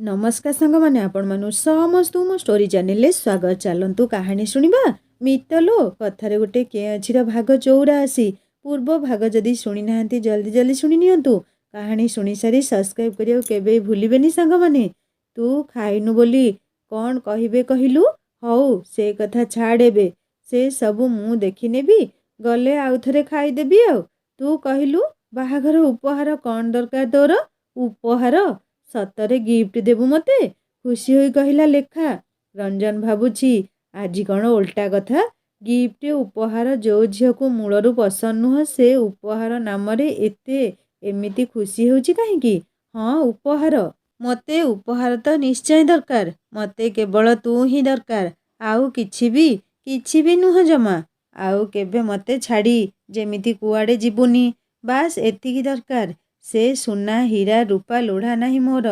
नमस्कार सांग मैंने आपण मानु समस्त मो स्टोरी चैनल स्वागत। चलतु कहानी शुणा मितलो कथार गोटे के अच्छी भाग 84 पूर्व भाग जदि शुणी ना जल्दी जल्दी शुणी नियंतु। कहानी शुणी सारी सब्सक्राइब करियो केबे भूलिबेनी सांग माने। तू खाइनु बोली कौन कहिबे कहिलु। हौ से कथा छाड़ेबे से सबू मु देखिनेबी गले आउ थरे खाइदेबी। आ तू कहिलु बाहाघर उपहार कौन दरकार तोर। उपहार सतरे गिफ्ट देबू मते। खुशी होई कहिला लेखा। रंजन भाबुची आजी कौन उल्टा कथा। गिफ्ट उपहार जो झील को मूलरू पसंद नुह से उपहार नाम एते एमिति खुशी होची कहीं। हाँ उपहार मते उपहार तो निश्चय दरकार। मते केवल तू ही दरकार आउ किछि भी नुह जमा। आउ केबे मते छाड़ी जेमिति कुआडे जीबुनी बास एतिकी दरकार। से सुना हीरा रूपा लोढ़ा नहीं मोर।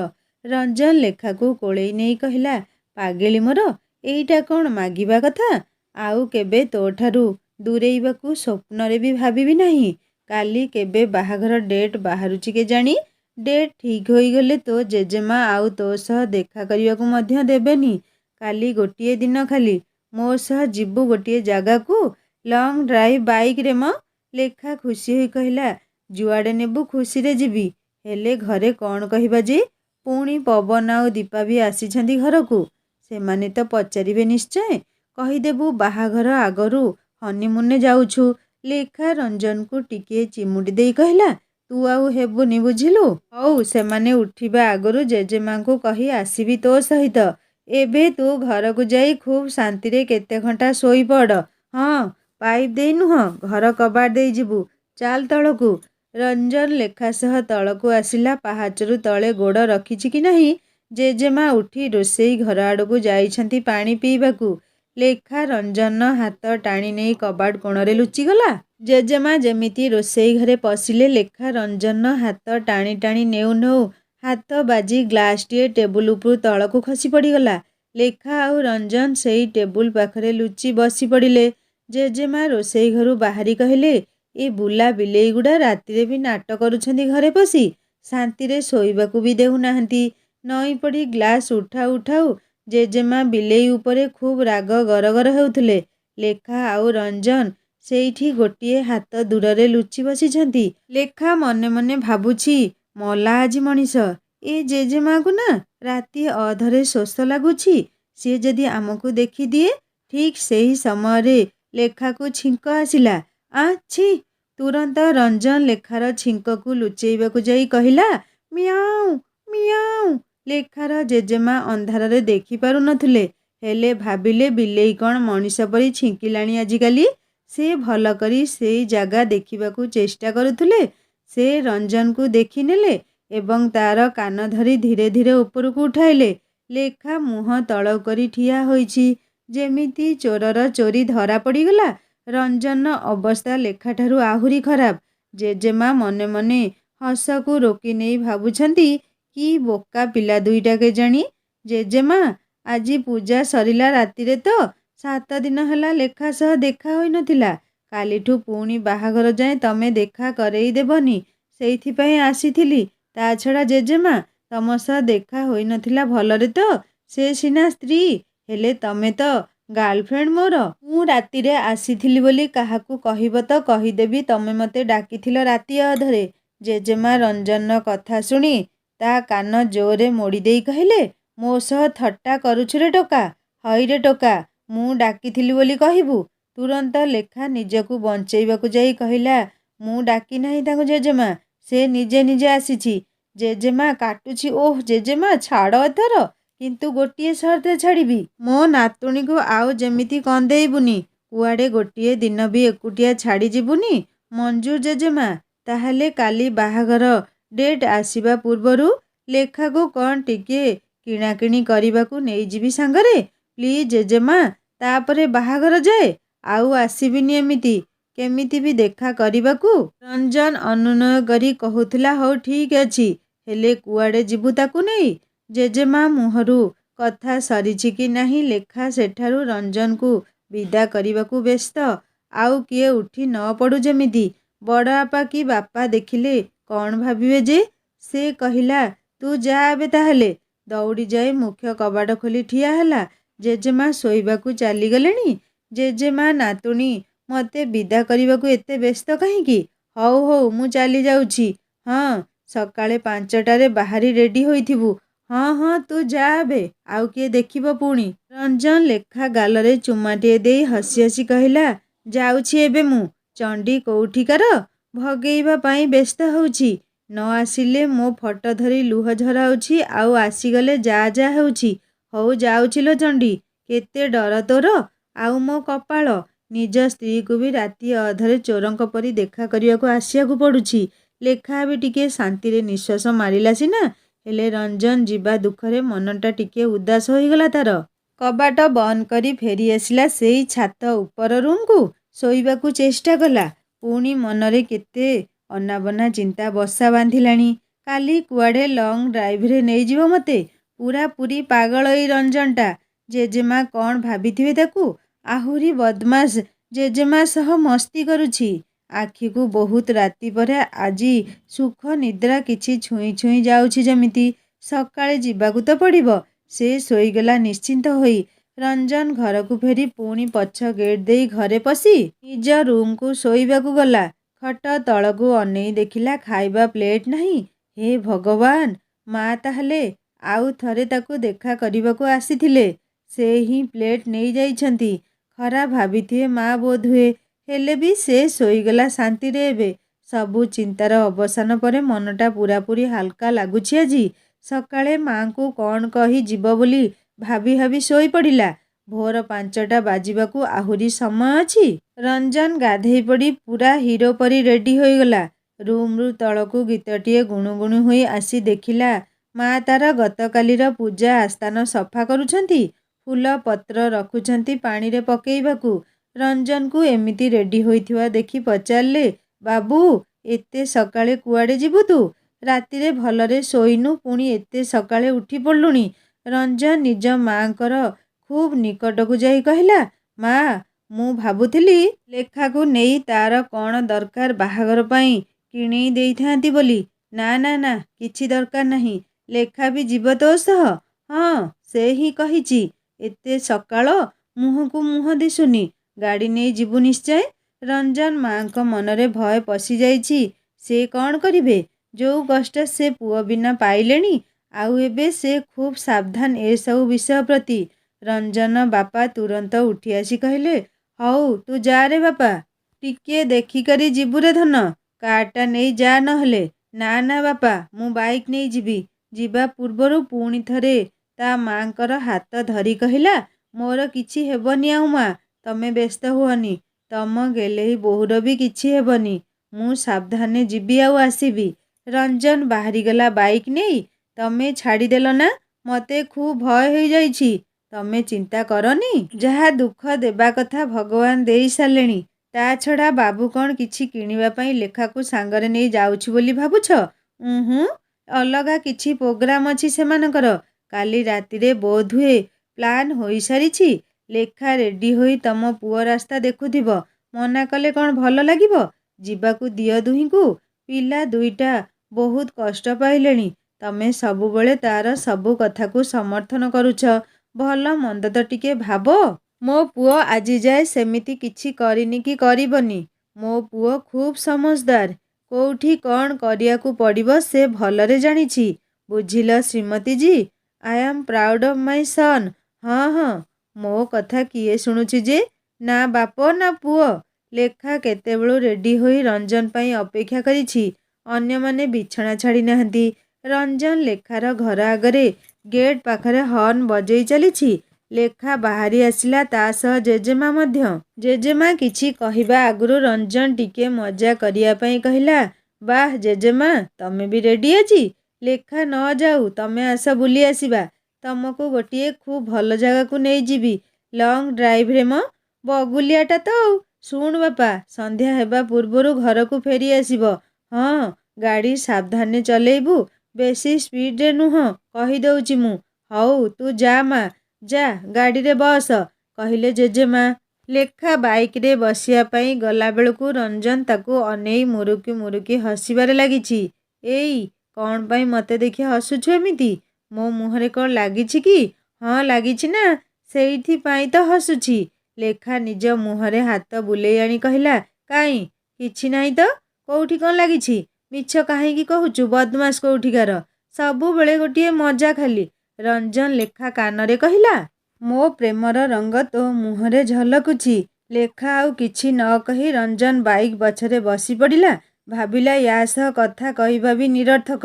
रंजन लेखा को कोड़े नहीं कहला पागेली मोर एईटा कौन मागिबा कथा। आउ केबे तो ठारू दूरेइबाकू स्वप्नरे भी भाबिबी नहीं। काली केबे बाहाघर डेट बाहरुची के जानी। डेट ठीक होई गले तो जेजेमा आउ तो सह देखा करियाकू मध्य देबेनी। काली गोटिए दिन खाली मो सह जीबू गोटिए जागा को लॉन्ग ड्राइव बाइक रे म। लेखा खुशी होई कहला जुआड़े नेबू खुशी रे जीबी। हेले घरे कौन कहिबा जे पुणी पवन आउ दीपा भी आसीछंती घर को। से माने तो पचारिबे निश्चय। कहीदेबू बाहाघर आगरू हनीमून जाऊछु। लेखा रंजन को टिके चिमुटी देई कहला तू आउ हेबुनी बुझिलु। हौ से माने उठिबा आगरू जेजेमा को कही आसीबी तो सहित। एबे तू घर को जाई खूब शांति रे केते घंटा सोई पड़। हाँ पाइप देई नुह घर कबाड़ देई जीबू। चाल तळकू। रंजन लेखा सह तळकू आसिला। पाहाचरू तले गोड़ रखिछि कि नहीं जेजेमा उठी रोसेई घर आड़कू जाइछंती पानी पीबाकू। लेखा रंजन हाथ टाणी नहीं कबाड़ कोणरे लुचिगला। जेजेमा जेमिति रोसेई घरे पशिले लेखा रंजन हाथ टाणी टाणी नेउ नेउ हाथ बाजी ग्लासटीए टेबुल उपरू तळकू खसी पड़ीगला। लेखा आउ रंजन सेई टेबुल पाखरे लुचि बसी पड़िले। जेजेमा रोसेई घरू बाहरी कहले ए बुला बिलेई गुड़ा रातिरे भी नाट करुछंती घरे पसी शांति रे सोईबाकू भी देहु नाहंती। नई पड़ी ग्लास उठाऊ उठाऊ जेजेमा बिलेई उपरे खूब राग गरगर हेउथुले। लेखा आउ रंजन सेईठी गोटिए हाथ दूररे लुचि बसिछंती। लेखा मने मने भाबुछि मला आजी मनीष ए जेजेमा को ना राति अधरे शोष लागुछि। सी जदि आमको देखी दिए। ठीक सेही समय रे लेखा को छिंक आसिला। छी तुरंत रंजन लेखार छिंक को लुचेइबाकू जाई कहला मियाऊ मियाऊ। लेखार जेजेमा अंधार रे देखी पारु नथुले हेले भाबिले बिलेई कौन मनीष परी छिंकिलाणी आजिकाली। से भल करी सेई जागा देखिबाकू चेष्टा करुथुले। से रंजन को देखी नेले एवं तार कान धरी धीरे धीरे उपरकू उठाइले। लेखा मुह तळ करी ठिया होईछि जेमिति चोरर चोरी धरा पड़ीगला। रंजन अवस्था लेखा ठारू आहुरी खराब। जेजेमा मने मने हस को रोकी नहीं भाबुछंती कि बोका पिला दुईटा के जानी। जेजेमा आजी पूजा सरिला रातिरे तो 7 दिन हला लेखा सह देखा होई नथिला। कालीठू पुणी बाहाघर जाए तमे देखा करई देबनी सेइथिपई आसीथिली। ता छड़ा जेजेमा तम सह देखा होई नथिला भलरे तो से सिना स्त्री हेले तमे तो गर्लफ्रेंड मोर। मु रातिरे आसीथिली बोली काहाकू कहिब तो कहिदेबी तमे मते डाकिथिल राति अधरे। जेजेमा रंजन कथा शुणी ता कान जोरे मोड़ी देई कहले मो सह थट्टा करुछु रे टोका। हई रे टोका मु डाकिथिली बोली कहिबू। तुरंत लेखा निजकू बंचेइबाकू जाई कहला मु डाकी नाही तांको जेजेमा से निजे निजे आसीछि। जेजेमा काटुछि ओह जेजेमा छाड़ एथर किंतु गोटिए सर्ते छाड़ीबी मो नातुणी को आउ जेमिति कंदेइबुनी। कुआडे गोटिए दिन भी एकुटिया छाड़ी जीबुनी। मंजूर जेजेमा ताहले काली बाहाघर डेट आसीबा पूर्वरु लेखा को कौन टिके किणाकिणी करिबाकू नेई जीबी सांगरे प्लीज जेजेमा। तापरे बाहाघर जाए आउ आसीबिनी एमिति केमिति भी देखा करिबाकू। रंजन अनुनय करी कहुथला हो ठीक अछि हेले कुआडे जीबू ताकू नेई। जेजेमा मुहरु कथा सरिछि कि नाही लेखा सेठारु रंजन को विदा करिबाकू व्यस्त। आउ किए उठी न पड़ू जेमिति। बड़ आपा कि बापा देखिले कौन भाबिबे जे। से कहिला तू जा एबे ताहले ଦୌଡ଼ି ଯାଇ ମୁଖ୍ୟ କବାଟ ଖୋଲି ଠିଆ ହେଲା। ଜେଜେମା ଶୋଇବାକୁ ଚାଲିଗଲେଣି? ଜେଜେମା ନାତୁଣୀ, ମୋତେ ବିଦା କରିବାକୁ ଏତେ ବ୍ୟସ୍ତ କାହିଁକି? ହଉ ହଉ, ମୁଁ ଚାଲି ଯାଉଛି। ହଁ, ସକାଳେ 5ଟାରେ ବାହାରି ରେଡ଼ି ହୋଇଥିବୁ। ହଁ ହଁ, ତୁ ଯା ଏବେ, ଆଉ କିଏ ଦେଖିବ ପୁଣି। ରଞ୍ଜନ ଲେଖା ଗାଲରେ ଚୁମାଟିଏ ଦେଇ ହସି ହସି କହିଲା, ଯାଉଛି ଏବେ ମୁଁ। ଚଣ୍ଡୀ କୋଉଠିକାର? ଭଗେଇବା ପାଇଁ ବ୍ୟସ୍ତ ହେଉଛି। ନ ଆସିଲେ ମୋ ଫଟୋ ଧରି ଲୁହ ଝରାଉଛି, ଆଉ ଆସିଗଲେ ଯା ଯା ହେଉଛି। ହଉ ଯାଉଛି ଲୋ ଚଣ୍ଡୀ। କେତେ ଡର ତୋର? ଆଉ ମୋ କପାଳ, ନିଜ ସ୍ତ୍ରୀକୁ ବି ରାତି ଅଧରେ ଚୋରଙ୍କ ପରି ଦେଖା କରିବାକୁ ଆସିବାକୁ ପଡ଼ୁଛି। ଲେଖା ବି ଟିକେ ଶାନ୍ତିରେ ନିଶ୍ୱାସ ମାରିଲା ସିନା, ହେଲେ ରଞ୍ଜନ ଯିବା ଦୁଃଖରେ ମନଟା ଟିକେ ଉଦାସ ହୋଇଗଲା ତାର। କବାଟ ବନ୍ଦ କରି ଫେରି ଆସିଲା ସେଇ ଛାତ ଉପର ରୁମ୍କୁ। ଶୋଇବାକୁ ଚେଷ୍ଟା କଲା। ପୁଣି ମନରେ କେତେ ଅନାବନା ଚିନ୍ତା ବସା ବାନ୍ଧିଲାଣି। କାଲି କୁଆଡ଼େ ଲଙ୍ଗ ଡ୍ରାଇଭରେ ନେଇଯିବ ମୋତେ। ପୁରାପୁରି ପାଗଳ ଏଇ ରଞ୍ଜନଟା। ଜେଜେମା କ'ଣ ଭାବିଥିବେ ତାକୁ? ଆହୁରି ବଦମାସ, ଜେଜେମା ସହ ମସ୍ତି କରୁଛି। ଆଖିକୁ ବହୁତ ରାତି ପରେ ଆଜି ସୁଖ ନିଦ୍ରା କିଛି ଛୁଇଁ ଛୁଇଁ ଯାଉଛି ଯେମିତି। ସକାଳେ ଯିବାକୁ ତ ପଡ଼ିବ। ସେ ଶୋଇଗଲା ନିଶ୍ଚିନ୍ତ ହୋଇ। ରଞ୍ଜନ ଘରକୁ ଫେରି ପୁଣି ପଛ ଗେଟ୍ ଦେଇ ଘରେ ପଶି ନିଜ ରୁମ୍କୁ ଶୋଇବାକୁ ଗଲା। ଖଟ ତଳକୁ ଅନେଇ ଦେଖିଲା ଖାଇବା ପ୍ଲେଟ୍ ନାହିଁ। ହେ ଭଗବାନ! ମା ତାହେଲେ ଆଉ ଥରେ ତାକୁ ଦେଖା କରିବାକୁ ଆସିଥିଲେ। ସେ ହିଁ ପ୍ଲେଟ୍ ନେଇଯାଇଛନ୍ତି। ଖରାପ ଭାବିଥିବେ ମା ବୋଧହୁଏ। ହେଲେ ବି ସେ ଶୋଇଗଲା ଶାନ୍ତିରେ ଏବେ। ସବୁ ଚିନ୍ତାର ଅବସାନ ପରେ ମନଟା ପୂରାପୂରି ହାଲକା ଲାଗୁଛି ଆଜି। ସକାଳେ ମା'ଙ୍କୁ କ'ଣ କହି ଯିବ ବୋଲି ଭାବି ଭାବି ଶୋଇପଡ଼ିଲା। ଭୋର 5ଟା ବାଜିବାକୁ ଆହୁରି ସମୟ ଅଛି। ରଞ୍ଜନ ଗାଧେଇ ପଡ଼ି ପୁରା ହିରୋ ପରି ରେଡ଼ି ହୋଇଗଲା। ରୁମ୍ରୁ ତଳକୁ ଗୀତଟିଏ ଗୁଣୁଗୁଣୁ ହୋଇ ଆସି ଦେଖିଲା ମା ତାର ଗତକାଲିର ପୂଜା ଆସ୍ଥାନ ସଫା କରୁଛନ୍ତି। ଫୁଲ ପତ୍ର ରଖୁଛନ୍ତି ପାଣିରେ ପକେଇବାକୁ। ରଞ୍ଜନକୁ ଏମିତି ରେଡ଼ି ହୋଇଥିବା ଦେଖି ପଚାରିଲେ, ବାବୁ, ଏତେ ସକାଳେ କୁଆଡ଼େ ଯିବୁ ତୁ? ରାତିରେ ଭଲରେ ଶୋଇନୁ, ପୁଣି ଏତେ ସକାଳେ ଉଠି ପଡ଼ିଲୁଣି। ରଞ୍ଜନ ନିଜ ମା'ଙ୍କର ଖୁବ୍ ନିକଟକୁ ଯାଇ କହିଲା, ମା, ମୁଁ ଭାବୁଥିଲି ଲେଖାକୁ ନେଇ ତାର କ'ଣ ଦରକାର ବାହାଘର ପାଇଁ କିଣେଇ ଦେଇଥାନ୍ତି ବୋଲି। ନା ନା ନା, କିଛି ଦରକାର ନାହିଁ। ଲେଖା ବି ଯିବ ତୋ ସହ? ହଁ, ସେ ହିଁ କହିଛି। ଏତେ ସକାଳ, ମୁହଁକୁ ମୁହଁ ଦିଶୁନି। ଗାଡ଼ି ନେଇ ଯିବୁ ନିଶ୍ଚୟ। ରଞ୍ଜନ ମା'ଙ୍କ ମନରେ ଭୟ ପଶିଯାଇଛି। ସେ କ'ଣ କରିବେ? ଯୋଉ କଷ୍ଟ ସେ ପୁଅ ବିନା ପାଇଲେଣି, ଆଉ ଏବେ ସେ ଖୁବ୍ ସାବଧାନ ଏସବୁ ବିଷୟ ପ୍ରତି। ରଞ୍ଜନ ବାପା ତୁରନ୍ତ ଉଠି ଆସି କହିଲେ, ହଉ ତୁ ଯାରେ ବାପା। ଟିକିଏ ଦେଖିକରି ଯିବୁରେ ଧନ। କାର୍ଟା ନେଇ ଯା ନହେଲେ। ନା ନା ବାପା, ମୁଁ ବାଇକ୍ ନେଇ ଯିବି। ଯିବା ପୂର୍ବରୁ ପୁଣି ଥରେ ତା ମା'ଙ୍କର ହାତ ଧରି କହିଲା, ମୋର କିଛି ହେବନି ଆଉ ମା, ତମେ ବ୍ୟସ୍ତ ହୁଅନି। ତମ ଗେହ୍ଲେଇ ବୋହୂର ବି କିଛି ହେବନି। ମୁଁ ସାବଧାନେ ଯିବି ଆଉ ଆସିବି। ରଞ୍ଜନ ବାହାରିଗଲା ବାଇକ୍ ନେଇ। ତମେ ଛାଡ଼ିଦେଲ ନା? ମୋତେ ଖୁବ୍ ଭୟ ହୋଇଯାଇଛି। ତମେ ଚିନ୍ତା କରନି। ଯାହା ଦୁଃଖ ଦେବା କଥା ଭଗବାନ ଦେଇ ସାରିଲେଣି। ତା ଛଡ଼ା ବାବୁ କ'ଣ କିଛି କିଣିବା ପାଇଁ ଲେଖାକୁ ସାଙ୍ଗରେ ନେଇ ଯାଉଛି ବୋଲି ଭାବୁଛ? ଉହୁଁ, ଅଲଗା କିଛି ପ୍ରୋଗ୍ରାମ ଅଛି ସେମାନଙ୍କର। କାଲି ରାତିରେ ବୋଧହୁଏ ପ୍ଲାନ୍ ହୋଇସାରିଛି। ଲେଖା ରେଡ଼ି ହୋଇ ତମ ପୁଅ ରାସ୍ତା ଦେଖୁଥିବ। ମନା କଲେ କ'ଣ ଭଲ ଲାଗିବ? ଯିବାକୁ ଦିଅ ଦୁହିଁଙ୍କୁ। ପିଲା ଦୁଇଟା ବହୁତ କଷ୍ଟ ପାଇଲେଣି। ତମେ ସବୁବେଳେ ତାର ସବୁ କଥାକୁ ସମର୍ଥନ କରୁଛ। ଭଲ ମନ୍ଦ ତ ଟିକେ ଭାବ। ମୋ ପୁଅ ଆଜିଯାଏ ସେମିତି କିଛି କରିନି କି କରିବନି। ମୋ ପୁଅ ଖୁବ୍ ସମଝଦାର। କୋଉଠି କ'ଣ କରିବାକୁ ପଡ଼ିବ ସେ ଭଲରେ ଜାଣିଛି। ବୁଝିଲ ଶ୍ରୀମତୀଜୀ? I am proud of my son. ହଁ ହଁ, ମୋ କଥା କିଏ ଶୁଣୁଛି ଯେ? ନା ବାପ ନା ପୁଅ। ଲେଖା କେତେବେଳୁ ରେଡ଼ି ହୋଇ ରଞ୍ଜନ ପାଇଁ ଅପେକ୍ଷା କରିଛି। ଅନ୍ୟମାନେ ବିଛଣା ଛାଡ଼ି ନାହାନ୍ତି। ରଞ୍ଜନ ଲେଖାର ଘର ଆଗରେ ଗେଟ୍ ପାଖରେ ହର୍ଣ୍ଣ ବଜେଇ ଚାଲିଛି। ଲେଖା ବାହାରି ଆସିଲା, ତା ସହ ଜେଜେମା ମଧ୍ୟ। ଜେଜେମା କିଛି କହିବା ଆଗରୁ ରଞ୍ଜନ ଟିକେ ମଜା କରିବା ପାଇଁ କହିଲା, ବାଃ ଜେଜେମା, ତମେ ବି ରେଡ଼ି ଆଜି? ଲେଖା ନ ଯାଉ, ତମେ ଆସ ବୁଲି ଆସିବା। ତମକୁ ଗୋଟିଏ ଖୁବ୍ ଭଲ ଜାଗାକୁ ନେଇଯିବି। ଲଙ୍ଗ ଡ୍ରାଇଭରେ ମ। ବଗୁଲିଆଟା ତ ଆଉ। ଶୁଣ ବାପା, ସନ୍ଧ୍ୟା ହେବା ପୂର୍ବରୁ ଘରକୁ ଫେରି ଆସିବ। ହଁ, ଗାଡ଼ି ସାବଧାନରେ ଚଲେଇବୁ। ବେଶୀ ସ୍ପିଡରେ ନୁହଁ, କହିଦେଉଛି ମୁଁ। ହଉ ତୁ ଯା ମା, ଯା ଗାଡ଼ିରେ ବସ, କହିଲେ ଜେଜେମା। ଲେଖା ବାଇକ୍ରେ ବସିବା ପାଇଁ ଗଲାବେଳକୁ ରଞ୍ଜନ ତାକୁ ଅନେଇ ମୁରୁକି ମୁରୁକି ହସିବାରେ ଲାଗିଛି। ଏଇ, କ'ଣ ପାଇଁ ମୋତେ ଦେଖି ହସୁଛୁ ଏମିତି? ମୋ ମୁହଁରେ କ'ଣ ଲାଗିଛି କି? ହଁ ଲାଗିଛି ନା, ସେଇଥିପାଇଁ ତ ହସୁଛି। ଲେଖା ନିଜ ମୁହଁରେ ହାତ ବୁଲେଇ ଆଣି କହିଲା, କାଇଁ କିଛି ନାହିଁ ତ। କୋଉଠି କ'ଣ ଲାଗିଛି? ମିଛ କାହିଁକି କହୁଛୁ ବଦମାସ କୋଉଠିକାର। ସବୁବେଳେ ଗୋଟିଏ ମଜା ଖାଲି। ରଞ୍ଜନ ଲେଖା କାନରେ କହିଲା। ମୋ ପ୍ରେମର ରଙ୍ଗ ତୋ ମୁହଁରେ ଝଲକୁଛି। ଲେଖା ଆଉ କିଛି ନ କହି ରଞ୍ଜନ ବାଇକ୍ ପଛରେ ବସି ପଡ଼ିଲା। ଭାବିଲା ୟା ସହ କଥା କହିବା ବି ନିରର୍ଥକ।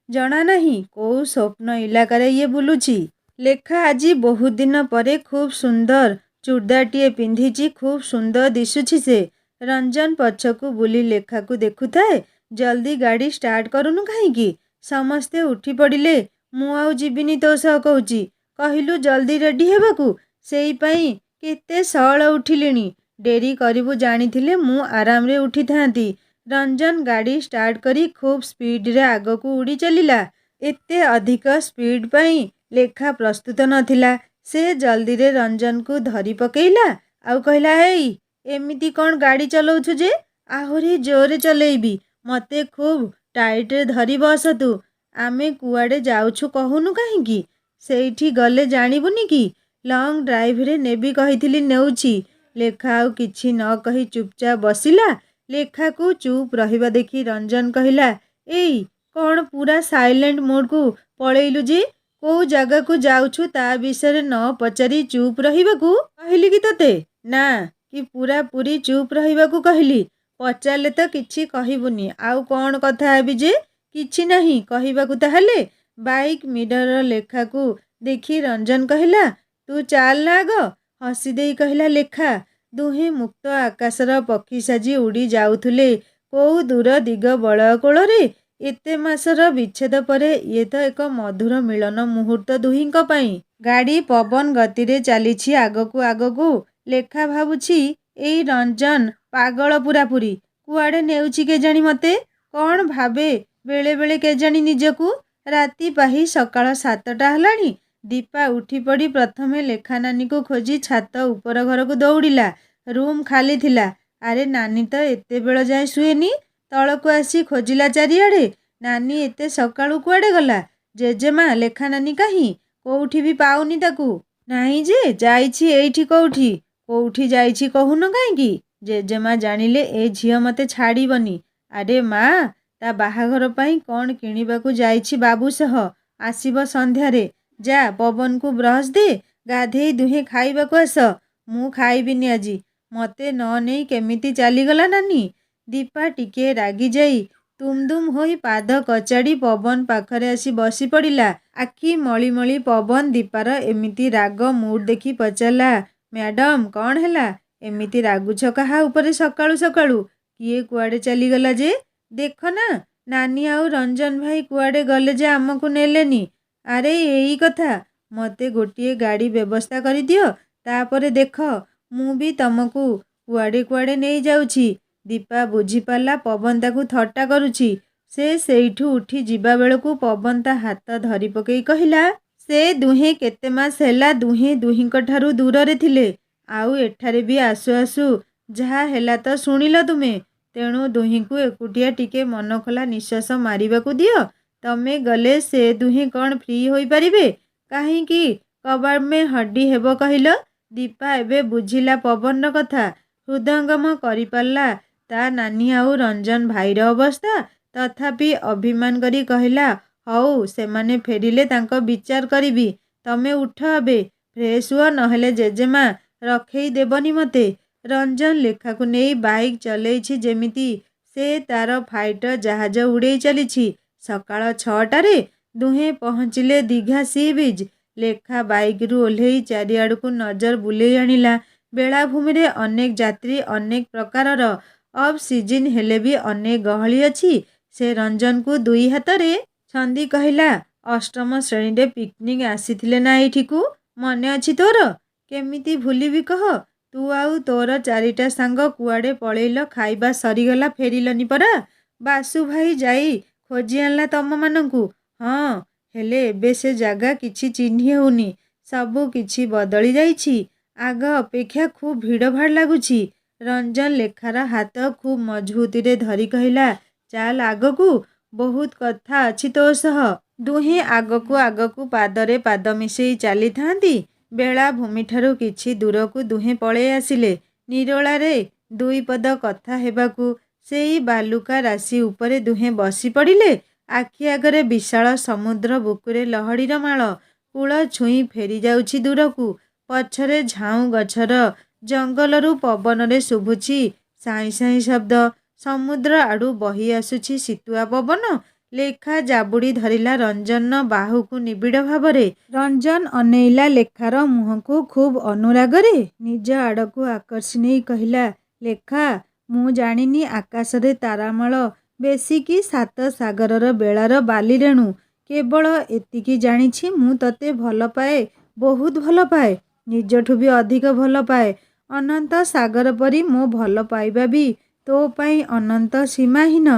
ଜଣା ନାହିଁ କୋଉ ସ୍ୱପ୍ନ ଇଲାକାରେ ଇଏ ବୁଲୁଛି। ଲେଖା ଆଜି ବହୁତ ଦିନ ପରେ ଖୁବ୍ ସୁନ୍ଦର ଚୁଡ଼ିଦାରଟିଏ ପିନ୍ଧିଛି। ଖୁବ୍ ସୁନ୍ଦର ଦିଶୁଛି ସେ। ରଞ୍ଜନ ପଛକୁ ବୁଲି ଲେଖାକୁ ଦେଖୁଥାଏ। ଜଲ୍ଦି ଗାଡ଼ି ଷ୍ଟାର୍ଟ କରୁନୁ କାହିଁକି? ସମସ୍ତେ ଉଠି ପଡ଼ିଲେ। ମୁଁ ଆଉ ଯିବିନି ତୋ ସହ କହୁଛି। କହିଲୁ ଜଲ୍ଦି ରେଡ଼ି ହେବାକୁ। ସେଇପାଇଁ କେତେ ସଅଳ ଉଠିଲିଣି। ଡେରି କରିବୁ ଜାଣିଥିଲେ ମୁଁ ଆରାମରେ ଉଠିଥାନ୍ତି। ରଞ୍ଜନ ଗାଡ଼ି ଷ୍ଟାର୍ଟ କରି ଖୁବ୍ ସ୍ପିଡରେ ଆଗକୁ ଉଡ଼ି ଚାଲିଲା। ଏତେ ଅଧିକ ସ୍ପିଡ୍ ପାଇଁ ଲେଖା ପ୍ରସ୍ତୁତ ନଥିଲା। ସେ ଜଲ୍ଦିରେ ରଞ୍ଜନକୁ ଧରି ପକେଇଲା। ଆଉ କହିଲା, ହେଇ ଏମିତି କ'ଣ ଗାଡ଼ି ଚଲଉଛୁ ଯେ? ଆହୁରି ଜୋରରେ ଚଲେଇବି। ମୋତେ ଖୁବ୍ ଟାଇଟ୍ରେ ଧରି ବସ ତୁ। ଆମେ କୁଆଡ଼େ ଯାଉଛୁ କହୁନୁ କାହିଁକି? ସେଇଠି ଗଲେ ଜାଣିବୁନି କି? ଲଙ୍ଗ୍ ଡ୍ରାଇଭରେ ନେବି କହିଥିଲି ନେଉଛି। ଲେଖା ଆଉ କିଛି ନ କହି ଚୁପଚାପ ବସିଲା। ଲେଖାକୁ ଚୁପ୍ ରହିବା ଦେଖି ରଞ୍ଜନ କହିଲା, ଏଇ କ'ଣ ପୁରା ସାଇଲେଣ୍ଟ ମୁଡ୍କୁ ପଳେଇଲୁ ଯେ? କୋଉ ଜାଗାକୁ ଯାଉଛୁ ତା ବିଷୟରେ ନ ପଚାରି ଚୁପ୍ ରହିବାକୁ କହିଲି କି ତୋତେ? ନା, କି ପୁରାପୁରି ଚୁପ୍ ରହିବାକୁ କହିଲି? ପଚାରିଲେ ତ କିଛି କହିବୁନି। ଆଉ କ'ଣ କଥା ହେବି ଯେ? କିଛି ନାହିଁ କହିବାକୁ ତାହେଲେ। ବାଇକ୍ ମିରର ଲେଖାକୁ ଦେଖି ରଞ୍ଜନ କହିଲା, ତୁ ଚାଲ ନା ଆଗ। ହସି ଦେଇ କହିଲା ଲେଖା। ଦୁହେଁ ମୁକ୍ତ ଆକାଶର ପକ୍ଷୀ ସାଜି ଉଡ଼ି ଯାଉଥିଲେ କୋଉ ଦୂର ଦିଗ ବଳୟ କୋଳରେ। ଏତେ ମାସର ବିଚ୍ଛେଦ ପରେ ଇଏ ତ ଏକ ମଧୁର ମିଳନ ମୁହୂର୍ତ୍ତ ଦୁହିଁଙ୍କ ପାଇଁ। ଗାଡ଼ି ପବନ ଗତିରେ ଚାଲିଛି ଆଗକୁ ଆଗକୁ। ଲେଖା ଭାବୁଛି, ଏଇ ରଞ୍ଜନ ପାଗଳ ପୁରାପୁରି। କୁଆଡ଼େ ନେଉଛି କେଜାଣି ମୋତେ। କ'ଣ ଭାବେ ବେଳେ ବେଳେ କେଜାଣି ନିଜକୁ। ରାତି ପାହି ସକାଳ 7ଟା ହେଲାଣି। ଦୀପା ଉଠି ପଡ଼ି ପ୍ରଥମେ ଲେଖା ନାନୀକୁ ଖୋଜି ଛାତ ଉପର ଘରକୁ ଦୌଡ଼ିଲା। ରୁମ୍ ଖାଲି ଥିଲା। ଆରେ ନାନୀ ତ ଏତେବେଳ ଯାଏଁ ଶୁଏନି। ତଳକୁ ଆସି ଖୋଜିଲା ଚାରିଆଡ଼େ। ନାନୀ ଏତେ ସକାଳୁ କୁଆଡ଼େ ଗଲା? ଜେଜେମା ଲେଖା ନାନୀ କାହିଁ? କୋଉଠି ବି ପାଉନି ତାକୁ। ନାହିଁ ଯେ, ଯାଇଛି ଏଇଠି କୋଉଠି। କୋଉଠି ଯାଇଛି କହୁନ କାହିଁକି? ଜେଜେମା ଜାଣିଲେ ଏ ଝିଅ ମୋତେ ଛାଡ଼ିବନି। ଆରେ ମା, ତା ବାହାଘର ପାଇଁ କ'ଣ କିଣିବାକୁ ଯାଇଛି ବାବୁ ସହ। ଆସିବ ସନ୍ଧ୍ୟାରେ। ଯା ପବନକୁ ବ୍ରଶ ଦେ। ଗାଧେଇ ଦୁହେଁ ଖାଇବାକୁ ଆସ। ମୁଁ ଖାଇବିନି ଆଜି। ମୋତେ ନ ନେଇ କେମିତି ଚାଲିଗଲା ନାନୀ। ଦୀପା ଟିକିଏ ରାଗିଯାଇ ତୁମ୍ ଦୁମ୍ ହୋଇ ପାଦ କଚାଡ଼ି ପବନ ପାଖରେ ଆସି ବସି ପଡ଼ିଲା। ଆଖି ମଳି ମଳି ପବନ ଦୀପାର ଏମିତି ରାଗ ମୁଡ୍ ଦେଖି ପଚାରିଲା, ମ୍ୟାଡମ୍ କ'ଣ ହେଲା? ଏମିତି ରାଗୁଛ କାହା ଉପରେ ସକାଳୁ ସକାଳୁ? କିଏ କୁଆଡ଼େ ଚାଲିଗଲା ଯେ? ଦେଖ ନା, ନାନୀ ଆଉ ରଞ୍ଜନ ଭାଇ କୁଆଡ଼େ ଗଲେ ଯେ ଆମକୁ ନେଲେନି। ଆରେ ଏଇ କଥା। ମୋତେ ଗୋଟିଏ ଗାଡ଼ି ବ୍ୟବସ୍ଥା କରିଦିଅ। ତାପରେ ଦେଖ ମୁଁ ବି ତମକୁ କୁଆଡ଼େ କୁଆଡ଼େ ନେଇଯାଉଛି। ଦୀପା ବୁଝିପାରିଲା ପବନ ତାକୁ ଥଟ୍ଟା କରୁଛି। ସେ ସେଇଠୁ ଉଠି ଯିବା ବେଳକୁ ପବନ ତା ହାତ ଧରି ପକେଇ କହିଲା, ସେ ଦୁହେଁ କେତେ ମାସ ହେଲା ଦୁହେଁ ଦୁହିଁଙ୍କଠାରୁ ଦୂରରେ ଥିଲେ। ଆଉ ଏଠାରେ ବି ଆସୁ ଆସୁ ଯାହା ହେଲା ତ ଶୁଣିଲ ତୁମେ। ତେଣୁ ଦୁହିଁଙ୍କୁ ଏକୁଟିଆ ଟିକେ ମନଖୋଲା ନିଶ୍ୱାସ ମାରିବାକୁ ଦିଅ। ତମେ ଗଲେ ସେ ଦୁହେଁ କ'ଣ ଫ୍ରି ହୋଇପାରିବେ? କାହିଁକି କବାଡ୍ ମେ ହଡ୍ଡି ହେବ କହିଲ? ଦୀପା ଏବେ ବୁଝିଲା ପବନର କଥା। ହୃଦୟଙ୍ଗମ କରିପାରିଲା ତା ନାନୀ ଆଉ ରଞ୍ଜନ ଭାଇର ଅବସ୍ଥା। ତଥାପି ଅଭିମାନ କରି କହିଲା, ହଉ ସେମାନେ ଫେରିଲେ ତାଙ୍କ ବିଚାର କରିବି। ତମେ ଉଠ ଏବେ, ଫ୍ରେଶ୍ ହୁଅ, ନହେଲେ ଜେଜେମା ରଖେଇ ଦେବନି ମୋତେ। ରଞ୍ଜନ ଲେଖାକୁ ନେଇ ବାଇକ୍ ଚଲେଇଛି ଯେମିତି ସେ ତାର ଫାଇଟର ଜାହାଜ ଉଡ଼େଇ ଚାଲିଛି। ସକାଳ 6ଟାରେ ଦୁହେଁ ପହଞ୍ଚିଲେ ଦୀଘା ସି ବିଚ୍। ଲେଖା ବାଇକ୍ରୁ ଓହ୍ଲେଇ ଚାରିଆଡ଼କୁ ନଜର ବୁଲେଇ ଆଣିଲା। ବେଳାଭୂମିରେ ଅନେକ ଯାତ୍ରୀ, ଅନେକ ପ୍ରକାରର। ଅଫ୍ ସିଜିନ୍ ହେଲେ ବି ଅନେକ ଗହଳି ଅଛି। ସେ ରଞ୍ଜନକୁ ଦୁଇ ହାତରେ ଛନ୍ଦି କହିଲା, ଅଷ୍ଟମ ଶ୍ରେଣୀରେ ପିକନିକ୍ ଆସିଥିଲେ ନା ଏଇଠିକୁ? ମନେ ଅଛି ତୋର? କେମିତି ଭୁଲିବି କହ। ତୁ ଆଉ ତୋର 4ଟା ସାଙ୍ଗ କୁଆଡ଼େ ପଳେଇଲ। ଖାଇବା ସରିଗଲା ଫେରିଲନି ପରା। ବାସୁ ଭାଇ ଯାଇ ଖୋଜି ଆଣିଲା ତମମାନଙ୍କୁ। ହଁ, ହେଲେ ଏବେ ସେ ଜାଗା କିଛି ଚିହ୍ନି ହେଉନି। ସବୁ କିଛି ବଦଳି ଯାଇଛି। ଆଗ ଅପେକ୍ଷା ଖୁବ୍ ଭିଡ଼ଭାଡ଼ ଲାଗୁଛି। ରଞ୍ଜନ ଲେଖାର ହାତ ଖୁବ୍ ମଜବୁତିରେ ଧରି କହିଲା, ଚାଲ ଆଗକୁ। ବହୁତ କଥା ଅଛି ତୋ ସହ। ଦୁହେଁ ଆଗକୁ ଆଗକୁ ପାଦରେ ପାଦ ମିଶେଇ ଚାଲିଥାନ୍ତି। ବେଳାଭୂମିଠାରୁ କିଛି ଦୂରକୁ ଦୁହେଁ ପଳେଇ ଆସିଲେ। ନିରୋଳାରେ ଦୁଇ ପଦ କଥା ହେବାକୁ ସେଇ ବାଲୁକା ରାଶି ଉପରେ ଦୁହେଁ ବସି ପଡ଼ିଲେ। ଆଖି ଆଗରେ ବିଶାଳ ସମୁଦ୍ର, ବୁକୁରେ ଲହଡ଼ିର ମାଳ। କୂଳ ଛୁଇଁ ଫେରି ଯାଉଛି ଦୂରକୁ। ପଛରେ ଝାଉଁ ଗଛର ଜଙ୍ଗଲରୁ ପବନରେ ଶୁଭୁଛି ସାଇଁ ସାଇଁ ଶବ୍ଦ। ସମୁଦ୍ର ଆଡ଼ୁ ବହି ଆସୁଛି ଶୀତୁଆ ପବନ। ଲେଖା ଜାବୁଡ଼ି ଧରିଲା ରଞ୍ଜନ ବାହୁକୁ ନିବିଡ଼ ଭାବରେ। ରଞ୍ଜନ ଅନେଇଲା ଲେଖାର ମୁହଁକୁ ଖୁବ୍ ଅନୁରାଗରେ। ନିଜ ଆଡ଼କୁ ଆକର୍ଷି ନେଇ କହିଲା, ଲେଖା, ମୁଁ ଜାଣିନି ଆକାଶରେ ତାରାମାଳ ବେଶୀ କି ସାତ ସାଗରର ବେଳାର ବାଲି ରେଣୁ। କେବଳ ଏତିକି ଜାଣିଛି ମୁଁ ତତେ ଭଲ ପାଏ, ବହୁତ ଭଲ ପାଏ। ନିଜଠୁ ବି ଅଧିକ ଭଲ ପାଏ। ଅନନ୍ତ ସାଗର ପରି ମୋ ଭଲ ପାଇବା ବି ତୋ ପାଇଁ ଅନନ୍ତ ସୀମାହୀନ।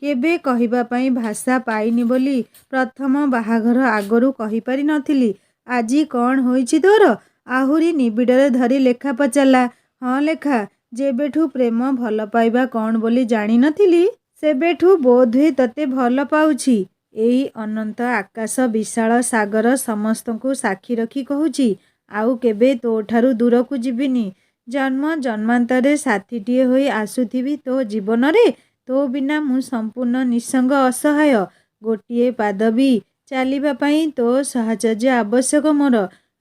କେବେ କହିବା ପାଇଁ ଭାଷା ପାଇନି ବୋଲି ପ୍ରଥମ ବାହାଘର ଆଗରୁ କହିପାରି ନଥିଲି। ଆଜି କ'ଣ ହୋଇଛି ତୋର? ଆହୁରି ନିବିଡ଼ରେ ଧରି ଲେଖା ପଚାରିଲା। ହଁ ଲେଖା, ଯେବେଠୁ ପ୍ରେମ ଭଲ ପାଇବା କ'ଣ ବୋଲି ଜାଣିନଥିଲି, ସେବେଠୁ ବୋଧହୁଏ ତତେ ଭଲ ପାଉଛି। ଏଇ ଅନନ୍ତ ଆକାଶ, ବିଶାଳ ସାଗର ସମସ୍ତଙ୍କୁ ସାକ୍ଷୀ ରଖି କହୁଛି, ଆଉ କେବେ ତୋଠାରୁ ଦୂରକୁ ଯିବିନି। ଜନ୍ମ ଜନ୍ମାନ୍ତରେ ସାଥୀଟିଏ ହୋଇ ଆସୁଥିବି ତୋ ଜୀବନରେ। ତୋ ବିନା ମୁଁ ସମ୍ପୂର୍ଣ୍ଣ ନିଃସଙ୍ଗ, ଅସହାୟ। ଗୋଟିଏ ପାଦ ବି ଚାଲିବା ପାଇଁ ତୋ ସାହଚର୍ଯ୍ୟ ଆବଶ୍ୟକ ମୋର।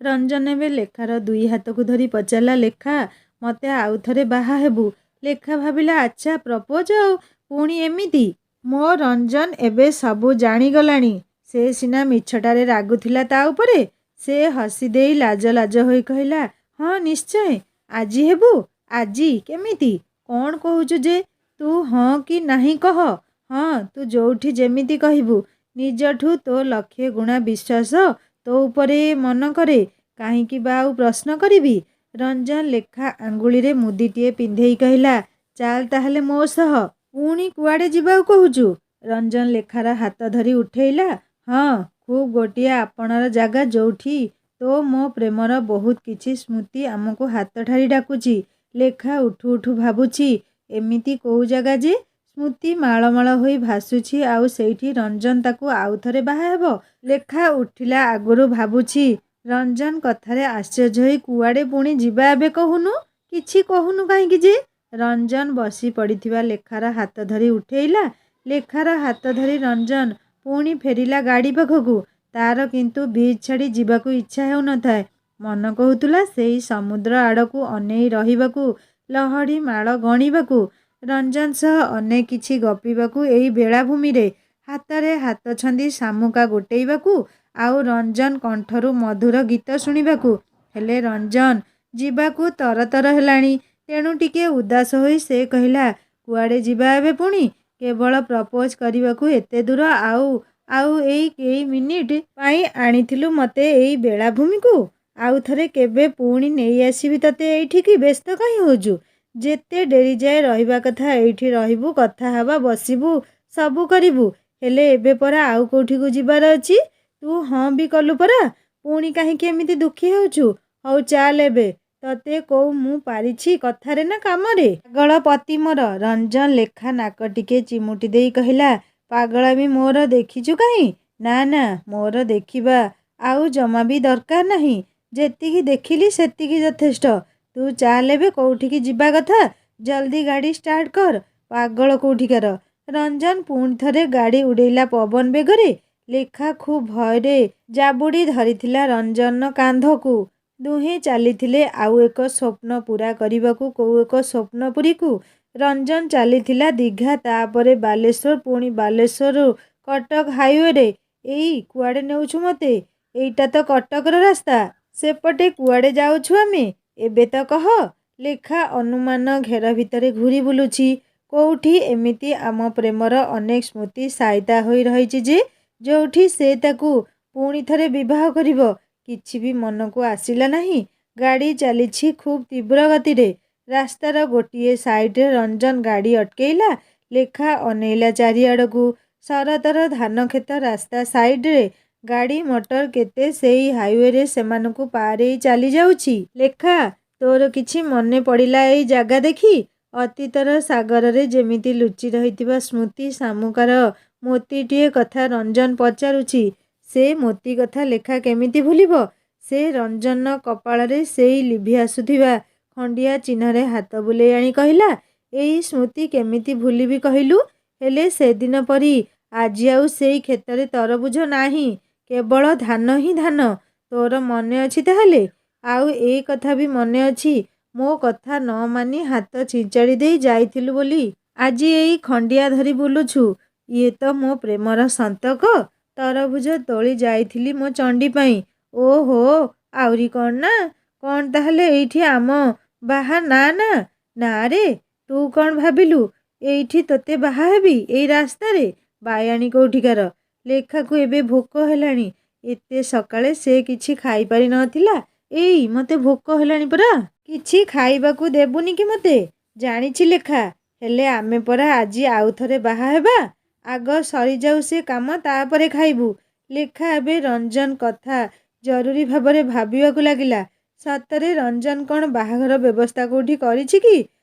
ରଞ୍ଜନ ଏବେ ଲେଖାର ଦୁଇ ହାତକୁ ଧରି ପଚାରିଲା, ଲେଖା, ମତେ ଆଉ ଥରେ ବାହା ହେବୁ? ଲେଖା ଭାବିଲା, ଆଚ୍ଛା, ପ୍ରପୋଜ ଆଉ ପୁଣି ଏମିତି? ମୋ ରଞ୍ଜନ ଏବେ ସବୁ ଜାଣିଗଲାଣି। ସେ ସିନା ମିଛଟାରେ ରାଗୁଥିଲା ତା ଉପରେ। ସେ ହସି ଦେଇ ଲାଜ ଲାଜ ହୋଇ କହିଲା, ହଁ ନିଶ୍ଚୟ। ଆଜି ହେବୁ? ଆଜି? କେମିତି? କ'ଣ କହୁଛୁ ଯେ? ତୁ ହଁ କି ନାହିଁ କହ। ହଁ, ତୁ ଯୋଉଠି ଯେମିତି କହିବୁ। ନିଜଠୁ ତୋ ଲକ୍ଷେ ଗୁଣା ବିଶ୍ୱାସ ତୋ ଉପରେ ମନ କରେ। କାହିଁକି ବା ଆଉ ପ୍ରଶ୍ନ କରିବି? ରଞ୍ଜନ ଲେଖା ଆଙ୍ଗୁଳିରେ ମୁଦିଟିଏ ପିନ୍ଧେଇ କହିଲା, ଚାଲ ତାହେଲେ ମୋ ସହ। ପୁଣି କୁଆଡ଼େ ଯିବାକୁ କହୁଛୁ? ରଞ୍ଜନ ଲେଖାର ହାତ ଧରି ଉଠେଇଲା। ହଁ, ଖୁବ୍ ଗୋଟିଏ ଆପଣାର ଜାଗା, ଯୋଉଠି ତୋ ମୋ ପ୍ରେମର ବହୁତ କିଛି ସ୍ମୃତି ଆମକୁ ହାତ ଠାରି ଡାକୁଛି। ଲେଖା ଉଠୁ ଉଠୁ ଭାବୁଛି, ଏମିତି କୋଉ ଜାଗା ଯେ ସ୍ମୃତି ମାଳମାଳ ହୋଇ ଭାସୁଛି, ଆଉ ସେଇଠି ରଞ୍ଜନ ତାକୁ ଆଉ ଥରେ ବାହା ହେବ। ଲେଖା ଉଠିଲା ଆଗରୁ ଭାବୁଛି। ରଞ୍ଜନ କଥାରେ ଆଶ୍ଚର୍ଯ୍ୟ ହୋଇ, କୁଆଡ଼େ ପୁଣି ଯିବା ଏବେ କହୁନୁ? କିଛି କହୁନୁ କାହିଁକି ଯେ? ରଞ୍ଜନ ବସି ପଡ଼ିଥିବା ଲେଖାର ହାତ ଧରି ଉଠେଇଲା। ଲେଖାର ହାତ ଧରି ରଞ୍ଜନ ପୁଣି ଫେରିଲା ଗାଡ଼ି ପାଖକୁ। ତାର କିନ୍ତୁ ବିଚ୍ ଛାଡ଼ି ଯିବାକୁ ଇଚ୍ଛା ହେଉନଥାଏ। ମନ କହୁଥିଲା ସେଇ ସମୁଦ୍ର ଆଡ଼କୁ ଅନେଇ ରହିବାକୁ, ଲହଡ଼ି ମାଳ ଗଣିବାକୁ, ରଞ୍ଜନ ସହ ଅନେକ କିଛି ଗପିବାକୁ ଏଇ ବେଳାଭୂମିରେ, ହାତରେ ହାତ ଛନ୍ଦି ଶାମୁକା ଗୋଟେଇବାକୁ, ଆଉ ରଞ୍ଜନ କଣ୍ଠରୁ ମଧୁର ଗୀତ ଶୁଣିବାକୁ। ହେଲେ ରଞ୍ଜନ ଯିବାକୁ ତରତର ହେଲାଣି। ତେଣୁ ଟିକେ ଉଦାସ ହୋଇ ସେ କହିଲା, କୁଆଡ଼େ ଯିବା ଏବେ ପୁଣି? କେବଳ ପ୍ରପୋଜ କରିବାକୁ ଏତେ ଦୂର, ଆଉ ଏଇ କେଇ ମିନିଟ୍ ପାଇଁ ଆଣିଥିଲୁ ମତେ ଏଇ ବେଳାଭୂମିକୁ। ଆଉ ଥରେ କେବେ ପୁଣି ନେଇ ଆସିବି ତତେ ଏଇଠିକି। ବ୍ୟସ୍ତ କାହିଁ ହେଉଛୁ? ଯେତେ ଡେରି ଯାଏ ରହିବା କଥା ଏଇଠି ରହିବୁ, କଥା ହେବା, ବସିବୁ, ସବୁ କରିବୁ। ହେଲେ ଏବେ ପରା ଆଉ କୋଉଠିକୁ ଯିବାର ଅଛି। ତୁ ହଁ ବି କଲୁ ପରା। ପୁଣି କାହିଁକି ଏମିତି ଦୁଃଖୀ ହେଉଛୁ? ହଉ ଚାଲ ଏବେ। ତତେ କୋଉ ମୁଁ ପାରିଛି କଥାରେ ନା କାମରେ? ପାଗଳ ପତି ମୋର। ରଞ୍ଜନ ଲେଖା ନାକ ଟିକେ ଚିମୁଟି ଦେଇ କହିଲା, ପାଗଳାମି ମୋର ଦେଖିଛୁ କାହିଁ? ନା ନା, ମୋର ଦେଖିବା ଆଉ ଜମା ବି ଦରକାର ନାହିଁ। ଯେତିକି ଦେଖିଲି ସେତିକି ଯଥେଷ୍ଟ। ତୁ ଚାଲ ଏବେ, କୋଉଠିକି ଯିବା କଥା। ଜଲ୍ଦି ଗାଡ଼ି ଷ୍ଟାର୍ଟ କର। ପାଗଳ କୋଉଠିକାର। ରଞ୍ଜନ ପୁଣି ଥରେ ଗାଡ଼ି ଉଡ଼େଇଲା ପବନ ବେଗରେ। ଲେଖା ଖୁବ୍ ଭୟରେ ଜାବୁଡ଼ି ଧରିଥିଲା ରଞ୍ଜନର କାନ୍ଧକୁ। ଦୁହେଁ ଚାଲିଥିଲେ ଆଉ ଏକ ସ୍ୱପ୍ନ ପୂରା କରିବାକୁ, କୋଉ ଏକ ସ୍ୱପ୍ନପୁରୀକୁ। ରଞ୍ଜନ ଚାଲିଥିଲା ଦୀଘା, ତାପରେ ବାଲେଶ୍ୱର, ପୁଣି ବାଲେଶ୍ୱରରୁ କଟକ ହାଇୱେରେ। ଏଇ କୁଆଡ଼େ ନେଉଛୁ ମତେ? ଏଇଟା ତ କଟକର ରାସ୍ତା। ସେପଟେ କୁଆଡ଼େ ଯାଉଛୁ ଆମେ? ଏବେ ତ କହ। ଲେଖା ଅନୁମାନ ଘେର ଭିତରେ ଘୂରି ବୁଲୁଛି। କୋଉଠି ଏମିତି ଆମ ପ୍ରେମର ଅନେକ ସ୍ମୃତି ସାଇତା ହୋଇ ରହିଛି ଯେ, ଯୋଉଠି ସେ ତାକୁ ପୁଣି ଥରେ ବିବାହ କରିବ, କିଛି ବି ମନକୁ ଆସିଲା ନାହିଁ। ଗାଡ଼ି ଚାଲିଛି ଖୁବ୍ ତୀବ୍ର ଗତିରେ। ରାସ୍ତାର ଗୋଟିଏ ସାଇଡ୍ରେ ରଞ୍ଜନ ଗାଡ଼ି ଅଟକେଇଲା। ଲେଖା ଅନେଇଲା ଚାରିଆଡ଼କୁ। ଶରତର ଧାନକ୍ଷେତ ରାସ୍ତା ସାଇଡ୍ରେ ଗାଡ଼ି ମଟର କେତେ ସେଇ ହାଇୱେରେ ସେମାନଙ୍କୁ ପାରେଇ ଚାଲି ଯାଉଛି। ଲେଖା, ତୋର କିଛି ମନେ ପଡ଼ିଲା ଏଇ ଜାଗା ଦେଖି? ଅତୀତର ସାଗରରେ ଯେମିତି ଲୁଚି ରହିଥିବା ସ୍ମୃତି ଶାମୁକାର ମୋତିଟିଏ କଥା ରଞ୍ଜନ ପଚାରୁଛି। ସେ ମୋତି କଥା ଲେଖା କେମିତି ଭୁଲିବ? ସେ ରଞ୍ଜନ କପାଳରେ ସେଇ ଲିଭି ଆସୁଥିବା ଖଣ୍ଡିଆ ଚିହ୍ନରେ ହାତ ବୁଲେଇ ଆଣି କହିଲା, ଏଇ ସ୍ମୃତି କେମିତି ଭୁଲିବି କହିଲୁ? ହେଲେ ସେଦିନ ପରି ଆଜି ଆଉ ସେଇ କ୍ଷେତରେ ତରଭୁଜ ନାହିଁ, କେବଳ ଧାନ ହିଁ ଧାନ। ତୋର ମନେ ଅଛି ତାହେଲେ? ଆଉ ଏଇ କଥା ବି ମନେ ଅଛି ମୋ କଥା ନ ମାନି ହାତ ଛିଞ୍ଚାଡ଼ି ଦେଇ ଯାଇଥିଲୁ ବୋଲି ଆଜି ଏଇ ଖଣ୍ଡିଆ ଧରି ବୁଲୁଛୁ। ଇଏ ତ ମୋ ପ୍ରେମର ସନ୍ତକ। ତରଭୁଜ ତୋଳି ଯାଇଥିଲି ମୋ ଚଣ୍ଡୀ ପାଇଁ। ଓହୋ, ଆହୁରି କ'ଣ ନା? କ'ଣ ତାହେଲେ ଏଇଠି ଆମ ବାହା? ନା ନା ନା ରେ, ତୁ କ'ଣ ଭାବିଲୁ ଏଇଠି ତୋତେ ବାହା ହେବି ଏଇ ରାସ୍ତାରେ? ବାୟାଣୀ କୋଉଠିକାର। ଲେଖାକୁ ଏବେ ଭୋକ ହେଲାଣି। ଏତେ ସକାଳେ ସେ କିଛି ଖାଇପାରି ନଥିଲା। ଏଇ ମୋତେ ଭୋକ ହେଲାଣି ପରା। କିଛି ଖାଇବାକୁ ଦେବୁନି କି ମୋତେ? ଜାଣିଛି ଲେଖା, ହେଲେ ଆମେ ପରା ଆଜି ଆଉଥରେ ବାହା ହେବା। ଆଗ ସରିଯାଉ ସେ କାମ, ତାପରେ ଖାଇବୁ। ଲେଖା ଏବେ ରଞ୍ଜନ କଥା ଜରୁରୀ ଭାବରେ ଭାବିବାକୁ ଲାଗିଲା। ସତରେ ରଞ୍ଜନ କ'ଣ ବାହାଘର ବ୍ୟବସ୍ଥା କୋଉଠି କରିଛି କି?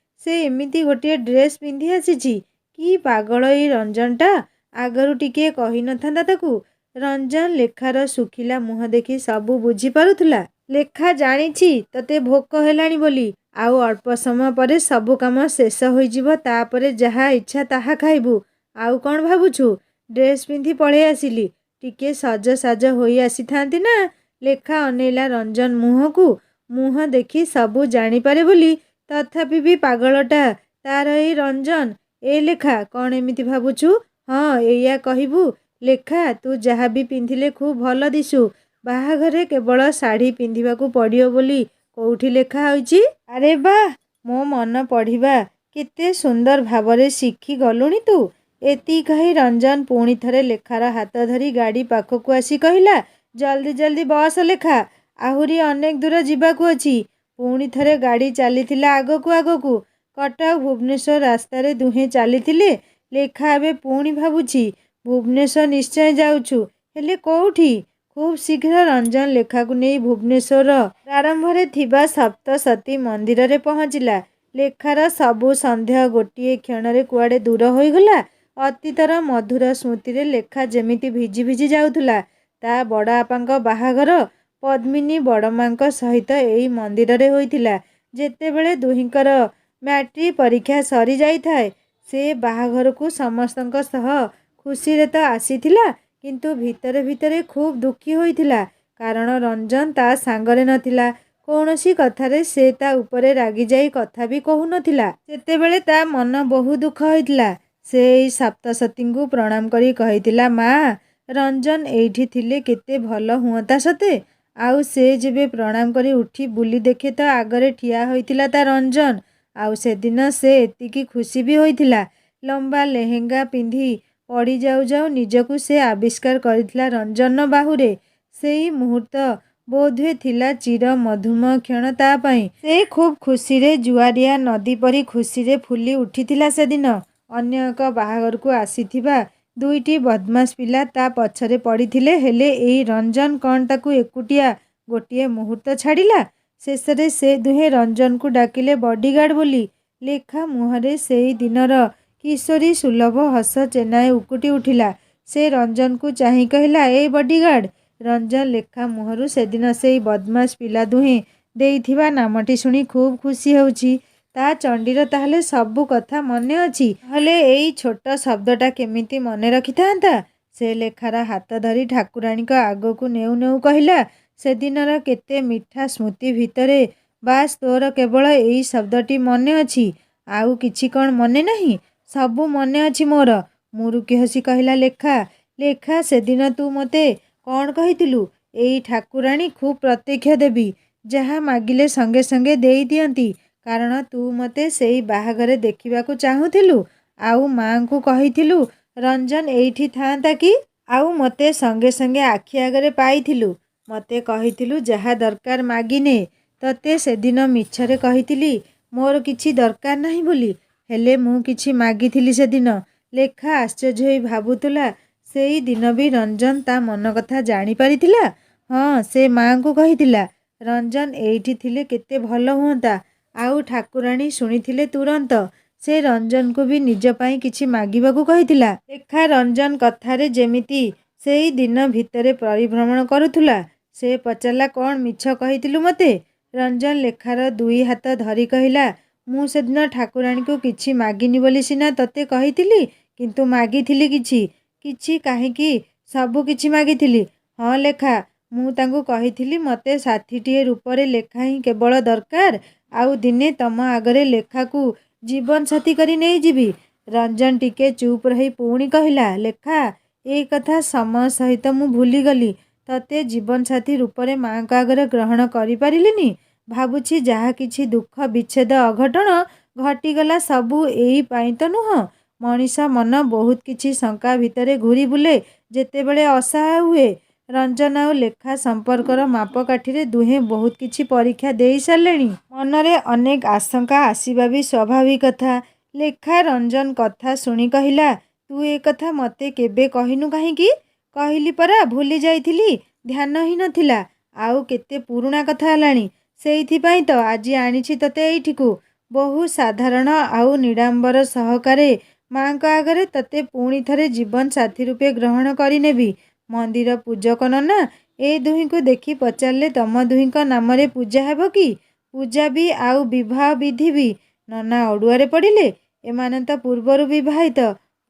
ସେ ଏମିତି ଗୋଟିଏ ଡ୍ରେସ୍ ପିନ୍ଧି ଆସିଛି। କି ପାଗଳ ଏଇ ରଞ୍ଜନଟା। ଆଗରୁ ଟିକିଏ କହିନଥାନ୍ତା ତାକୁ? ରଞ୍ଜନ ଲେଖାର ଶୁଖିଲା ମୁହଁ ଦେଖି ସବୁ ବୁଝିପାରୁଥିଲା। ଲେଖା ଜାଣିଛି ତତେ ଭୋକ ହେଲାଣି ବୋଲି। ଆଉ ଅଳ୍ପ ସମୟ ପରେ ସବୁ କାମ ଶେଷ ହୋଇଯିବ, ତାପରେ ଯାହା ଇଚ୍ଛା ତାହା ଖାଇବୁ। ଆଉ କ'ଣ ଭାବୁଛୁ? ଡ୍ରେସ୍ ପିନ୍ଧି ପଳେଇ ଆସିଲି। ଟିକେ ସଜସାଜ ହୋଇ ଆସିଥାନ୍ତି ନା। ଲେଖା ଅନେଇଲା ରଞ୍ଜନ ମୁହଁକୁ। ମୁହଁ ଦେଖି ସବୁ ଜାଣିପାରେ ବୋଲି। ତଥାପି ବି ପାଗଳଟା ତାର ଏଇ ରଞ୍ଜନ। ଏ ଲେଖା, କ'ଣ ଏମିତି ଭାବୁଛୁ? ହଁ, ଏଇଆ କହିବୁ? ଲେଖା, ତୁ ଯାହା ବି ପିନ୍ଧିଲେ ଖୁବ୍ ଭଲ ଦିଶୁ। ବାହାଘରେ କେବଳ ଶାଢ଼ୀ ପିନ୍ଧିବାକୁ ପଡ଼ିବ ବୋଲି କୋଉଠି ଲେଖା ହୋଇଛି? ଆରେ ବାଃ, ମୋ ମନ ପଢ଼ିବା କେତେ ସୁନ୍ଦର ଭାବରେ ଶିଖି ଗଲୁଣି ତୁ। ଏତିକି କହି ରଞ୍ଜନ ପୁଣି ଥରେ ଲେଖାର ହାତ ଧରି ଗାଡ଼ି ପାଖକୁ ଆସି କହିଲା, ଜଲ୍ଦି ଜଲ୍ଦି ବସ ଲେଖା, ଆହୁରି ଅନେକ ଦୂର ଯିବାକୁ ଅଛି। ପୁଣି ଥରେ ଗାଡ଼ି ଚାଲିଥିଲା ଆଗକୁ ଆଗକୁ। କଟକ ଭୁବନେଶ୍ୱର ରାସ୍ତାରେ ଦୁହେଁ ଚାଲିଥିଲେ। ଲେଖା ଏବେ ପୁଣି ଭାବୁଛି, ଭୁବନେଶ୍ୱର ନିଶ୍ଚୟ ଯାଉଛୁ, ହେଲେ କୋଉଠି? ଖୁବ୍ ଶୀଘ୍ର ରଞ୍ଜନ ଲେଖାକୁ ନେଇ ଭୁବନେଶ୍ୱରର ପ୍ରାରମ୍ଭରେ ଥିବା ସପ୍ତଶତୀ ମନ୍ଦିରରେ ପହଞ୍ଚିଲା। ଲେଖାର ସବୁ ସନ୍ଦେହ ଗୋଟିଏ କ୍ଷଣରେ କୁଆଡ଼େ ଦୂର ହୋଇଗଲା। ଅତୀତର ମଧୁର ସ୍ମୃତିରେ ଲେଖା ଯେମିତି ଭିଜି ଭିଜି ଯାଉଥିଲା। ତା ବଡ଼ବାପାଙ୍କ ବାହାଘର ପଦ୍ମିନୀ ବଡ଼ମାଙ୍କ ସହିତ ଏଇ ମନ୍ଦିରରେ ହୋଇଥିଲା। ଯେତେବେଳେ ଦୁହିଁଙ୍କର ମ୍ୟାଟ୍ରିକ୍ ପରୀକ୍ଷା ସରି ଯାଇଥାଏ, ସେ ବାହାଘରକୁ ସମସ୍ତଙ୍କ ସହ ଖୁସିରେ ତ ଆସିଥିଲା, କିନ୍ତୁ ଭିତରେ ଭିତରେ ଖୁବ୍ ଦୁଃଖୀ ହୋଇଥିଲା। କାରଣ ରଞ୍ଜନ ତା ସାଙ୍ଗରେ ନଥିଲା। କୌଣସି କଥାରେ ସେ ତା ଉପରେ ରାଗିଯାଇ କଥା ବି କହୁନଥିଲା। ସେତେବେଳେ ତା ମନ ବହୁ ଦୁଃଖ ହୋଇଥିଲା। ସେ ଏଇ ସପ୍ତଶତୀଙ୍କୁ ପ୍ରଣାମ କରି କହିଥିଲା, ମା, ରଞ୍ଜନ ଏଇଠି ଥିଲେ କେତେ ଭଲ ହୁଅନ୍ତା ସତେ। ଆଉ ସେ ଯେବେ ପ୍ରଣାମ କରି ଉଠି ବୁଲି ଦେଖେ ତ ଆଗରେ ଠିଆ ହୋଇଥିଲା ତା ରଞ୍ଜନ। ଆଉ ସେଦିନ ସେ ଏତିକି ଖୁସି ବି ହୋଇଥିଲା। ଲମ୍ବା ଲେହେଙ୍ଗା ପିନ୍ଧି ପଡ଼ି ଯାଉ ଯାଉ ନିଜକୁ ସେ ଆବିଷ୍କାର କରିଥିଲା ରଞ୍ଜନର ବାହୁରେ। ସେଇ ମୁହୂର୍ତ୍ତ ବୋଧହୁଏ ଥିଲା ଚିର ମଧୁମୟ କ୍ଷଣ ତା ପାଇଁ। ସେ ଖୁବ୍ ଖୁସିରେ ଜୁଆରିଆ ନଦୀ ପରି ଖୁସିରେ ଫୁଲି ଉଠିଥିଲା ସେଦିନ। ଅନ୍ୟ ଏକ ବାହାଘରକୁ ଆସିଥିବା ଦୁଇଟି ବଦମାସ ପିଲା ତା ପଛରେ ପଡ଼ିଥିଲେ, ହେଲେ ଏଇ ରଞ୍ଜନ କ'ଣ ତାକୁ ଏକୁଟିଆ ଗୋଟିଏ ମୁହୂର୍ତ୍ତ ଛାଡ଼ିଲା? ଶେଷରେ ସେ ଦୁହେଁ ରଞ୍ଜନକୁ ଡାକିଲେ ବଡ଼ିଗାର୍ଡ ବୋଲି। ଲେଖା ମୁହଁରେ ସେଇ ଦିନର କିଶୋରୀ ସୁଲଭ ହସ ଚେନାଏ ଉକୁଟି ଉଠିଲା। ସେ ରଞ୍ଜନକୁ ଚାହିଁ କହିଲା, ଏଇ ବଡ଼ିଗାର୍ଡ। ରଞ୍ଜନ ଲେଖା ମୁହଁରୁ ସେଦିନ ସେଇ ବଦମାସ ପିଲା ଦୁହେଁ ଦେଇଥିବା ନାମଟି ଶୁଣି ଖୁବ୍ ଖୁସି ହେଉଛି। ତା ଚଣ୍ଡୀର ତାହେଲେ ସବୁ କଥା ମନେ ଅଛି। ହେଲେ ଏଇ ଛୋଟ ଶବ୍ଦଟା କେମିତି ମନେ ରଖିଥାନ୍ତା? ସେ ଲେଖାର ହାତ ଧରି ଠାକୁରାଣୀଙ୍କ ଆଗକୁ ନେଉ ନେଉ କହିଲା, ସେଦିନର କେତେ ମିଠା ସ୍ମୃତି ଭିତରେ ବାସ୍ ତୋର କେବଳ ଏଇ ଶବ୍ଦଟି ମନେ ଅଛି, ଆଉ କିଛି କ'ଣ ମନେ ନାହିଁ? ସବୁ ମନେ ଅଛି ମୋର, ମୁରୁକି ହସି କହିଲା ଲେଖା। ଲେଖା, ସେଦିନ ତୁ ମୋତେ କ'ଣ କହିଥିଲୁ? ଏଇ ଠାକୁରାଣୀ ଖୁବ୍ ପ୍ରତ୍ୟକ୍ଷ ଦେବୀ, ଯାହା ମାଗିଲେ ସଙ୍ଗେ ସଙ୍ଗେ ଦେଇ ଦିଅନ୍ତି। କାରଣ ତୁ ମୋତେ ସେଇ ବାହାଘରେ ଦେଖିବାକୁ ଚାହୁଁଥିଲୁ। ଆଉ ମାଆଙ୍କୁ କହିଥିଲୁ ରଞ୍ଜନ ଏଇଠି ଥାଆନ୍ତା କି? ଆଉ ମୋତେ ସଙ୍ଗେ ସଙ୍ଗେ ଆଖି ଆଗରେ ପାଇଥିଲୁ। ମୋତେ କହିଥିଲୁ ଯାହା ଦରକାର ମାଗିନେ। ତତେ ସେଦିନ ମିଛରେ କହିଥିଲି ମୋର କିଛି ଦରକାର ନାହିଁ ବୋଲି, ହେଲେ ମୁଁ କିଛି ମାଗିଥିଲି ସେଦିନ। ଲେଖା ଆଶ୍ଚର୍ଯ୍ୟ ହୋଇ ଭାବୁଥିଲା, ସେଇ ଦିନ ବି ରଞ୍ଜନ ତା ମନ କଥା ଜାଣିପାରିଥିଲା। ହଁ, ସେ ମାଆଙ୍କୁ କହିଥିଲା ରଞ୍ଜନ ଏଇଠି ଥିଲେ କେତେ ଭଲ ହୁଅନ୍ତା। ଆଉ ଠାକୁରାଣୀ ଶୁଣିଥିଲେ ତୁରନ୍ତ। ସେ ରଞ୍ଜନକୁ ବି ନିଜ ପାଇଁ କିଛି ମାଗିବାକୁ କହିଥିଲା। ଲେଖା ରଞ୍ଜନ କଥାରେ ଯେମିତି ସେଇ ଦିନ ଭିତରେ ପରିଭ୍ରମଣ କରୁଥିଲା। ସେ ପଚାରିଲା, କ'ଣ ମିଛ କହିଥିଲୁ ମୋତେ? ରଞ୍ଜନ ଲେଖାର 2 ହାତ ଧରି କହିଲା, ମୁଁ ସେଦିନ ଠାକୁରାଣୀକୁ କିଛି ମାଗିନି ବୋଲି ସିନା ତତେ କହିଥିଲି, କିନ୍ତୁ ମାଗିଥିଲି କିଛି। କିଛି କାହିଁକି, ସବୁ କିଛି ମାଗିଥିଲି। ହଁ ଲେଖା, ମୁଁ ତାଙ୍କୁ କହିଥିଲି ମୋତେ ସାଥୀଟିଏ ରୂପରେ ଲେଖା ହିଁ କେବଳ ଦରକାର, ଆଉ ଦିନେ ତମ ଆଗରେ ଲେଖାକୁ ଜୀବନ ସାଥୀ କରି ନେଇଯିବି। ରଞ୍ଜନ ଟିକେ ଚୁପ୍ ରହି ପୁଣି କହିଲା, ଲେଖା, ଏଇ କଥା ସମୟ ସହିତ ମୁଁ ଭୁଲିଗଲି। ତତେ ଜୀବନ ସାଥୀ ରୂପରେ ମାଙ୍କ ଆଗରେ ଗ୍ରହଣ କରିପାରିଲିନି। ଭାବୁଛି ଯାହା କିଛି ଦୁଃଖ ବିଚ୍ଛେଦ ଅଘଟଣ ଘଟିଗଲା ସବୁ ଏଇ ପାଇଁ ତ ନୁହଁ। ମଣିଷ ମନ ବହୁତ କିଛି ଶଙ୍କା ଭିତରେ ଘୂରି ବୁଲେ ଯେତେବେଳେ ଅସହାୟ ହୁଏ। ରଞ୍ଜନ ଆଉ ଲେଖା ସମ୍ପର୍କର ମାପକାଠିରେ ଦୁହେଁ ବହୁତ କିଛି ପରୀକ୍ଷା ଦେଇ ସାରିଲେଣି। ମନରେ ଅନେକ ଆଶଙ୍କା ଆସିବା ବି ସ୍ୱାଭାବିକ କଥା। ଲେଖା ରଞ୍ଜନ କଥା ଶୁଣି କହିଲା, ତୁ ଏ କଥା ମୋତେ କେବେ କହିନୁ କାହିଁକି? କହିଲି ପରା, ଭୁଲି ଯାଇଥିଲି, ଧ୍ୟାନ ହିଁ ନଥିଲା। ଆଉ କେତେ ପୁରୁଣା କଥା ହେଲାଣି। ସେଇଥିପାଇଁ ତ ଆଜି ଆଣିଛି ତତେ ଏଇଠିକୁ। ବହୁ ସାଧାରଣ ଆଉ ନିଡ଼ାମ୍ବର ସହକାରେ ମାଙ୍କ ଆଗରେ ତତେ ପୁଣି ଥରେ ଜୀବନ ସାଥୀ ରୂପେ ଗ୍ରହଣ କରିନେବି। ମନ୍ଦିର ପୂଜକ ନନା ଏ ଦୁହିଁଙ୍କୁ ଦେଖି ପଚାରିଲେ, ତମ ଦୁହିଁଙ୍କ ନାମରେ ପୂଜା ହେବ କି? ପୂଜା ବି ଆଉ ବିବାହ ବିଧି ବି? ନନା ଅଡ଼ୁଆରେ ପଡ଼ିଲେ, ଏମାନେ ତ ପୂର୍ବରୁ ବିବାହିତ,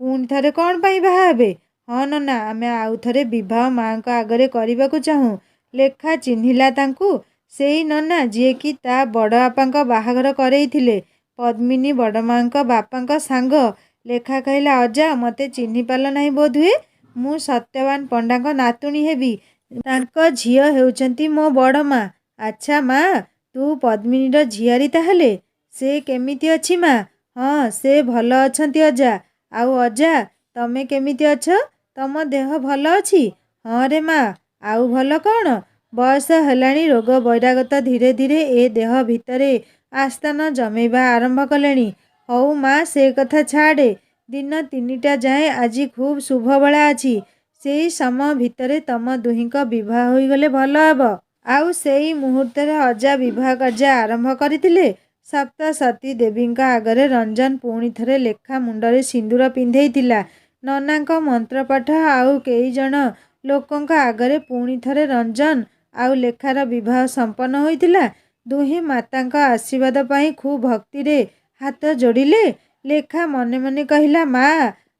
ପୁଣି ଥରେ କ'ଣ ପାଇଁ ବାହା ହେବେ? ହଁ ନନା, ଆମେ ଆଉ ଥରେ ବିବାହ ମାଙ୍କ ଆଗରେ କରିବାକୁ ଚାହୁଁ। ଲେଖା ଚିହ୍ନିଲା ତାଙ୍କୁ। ସେଇ ନନା ଯିଏକି ତା ବଡ଼ବାପାଙ୍କ ବାହାଘର କରେଇଥିଲେ, ପଦ୍ମିନୀ ବଡ଼ମାଙ୍କ ବାପାଙ୍କ ସାଙ୍ଗ। ଲେଖା କହିଲା, ଅଜା, ମୋତେ ଚିହ୍ନି ପାରିଲ ନାହିଁ ବୋଧହୁଏ। ମୁଁ ସତ୍ୟବାନ ପଣ୍ଡାଙ୍କ ନାତୁଣୀ ହେବି। ତାଙ୍କ ଝିଅ ହେଉଛନ୍ତି ମୋ ବଡ଼ ମା। ଆଚ୍ଛା ମା, ତୁ ପଦ୍ମିନୀର ଝିଆରୀ ତାହେଲେ। ସେ କେମିତି ଅଛି ମା? ହଁ, ସେ ଭଲ ଅଛନ୍ତି ଅଜା। ଆଉ ଅଜା, ତମେ କେମିତି ଅଛ? ତମ ଦେହ ଭଲ ଅଛି? ହଁ ରେ ମା, ଆଉ ଭଲ କ'ଣ? ବୟସ ହେଲାଣି, ରୋଗ ବୈରାଗତ ଧୀରେ ଧୀରେ ଏ ଦେହ ଭିତରେ ଆସ୍ଥାନ ଜମେଇବା ଆରମ୍ଭ କଲେଣି। ହଉ ମା, ସେ କଥା ଛାଡ଼େ। ଦିନ 3ଟା ଯାଏଁ ଆଜି ଖୁବ୍ ଶୁଭବେଳା ଅଛି। ସେଇ ସମୟ ଭିତରେ ତମ ଦୁହିଁଙ୍କ ବିବାହ ହୋଇଗଲେ ଭଲ ହେବ। ଆଉ ସେଇ ମୁହୂର୍ତ୍ତରେ ଅଜା ବିବାହ କାର୍ଯ୍ୟ ଆରମ୍ଭ କରିଥିଲେ। ସପ୍ତସତୀ ଦେବୀଙ୍କ ଆଗରେ ରଞ୍ଜନ ପୁଣି ଥରେ ଲେଖା ମୁଣ୍ଡରେ ସିନ୍ଦୂର ପିନ୍ଧେଇଥିଲା। ନନାଙ୍କ ମନ୍ତ୍ରପାଠ ଆଉ କେଇଜଣ ଲୋକଙ୍କ ଆଗରେ ପୁଣି ଥରେ ରଞ୍ଜନ ଆଉ ଲେଖାର ବିବାହ ସମ୍ପନ୍ନ ହୋଇଥିଲା। ଦୁହେଁ ମାତାଙ୍କ ଆଶୀର୍ବାଦ ପାଇଁ ଖୁବ୍ ଭକ୍ତିରେ ହାତ ଯୋଡ଼ିଲେ। ଲେଖା ମନେ ମନେ କହିଲା, ମା,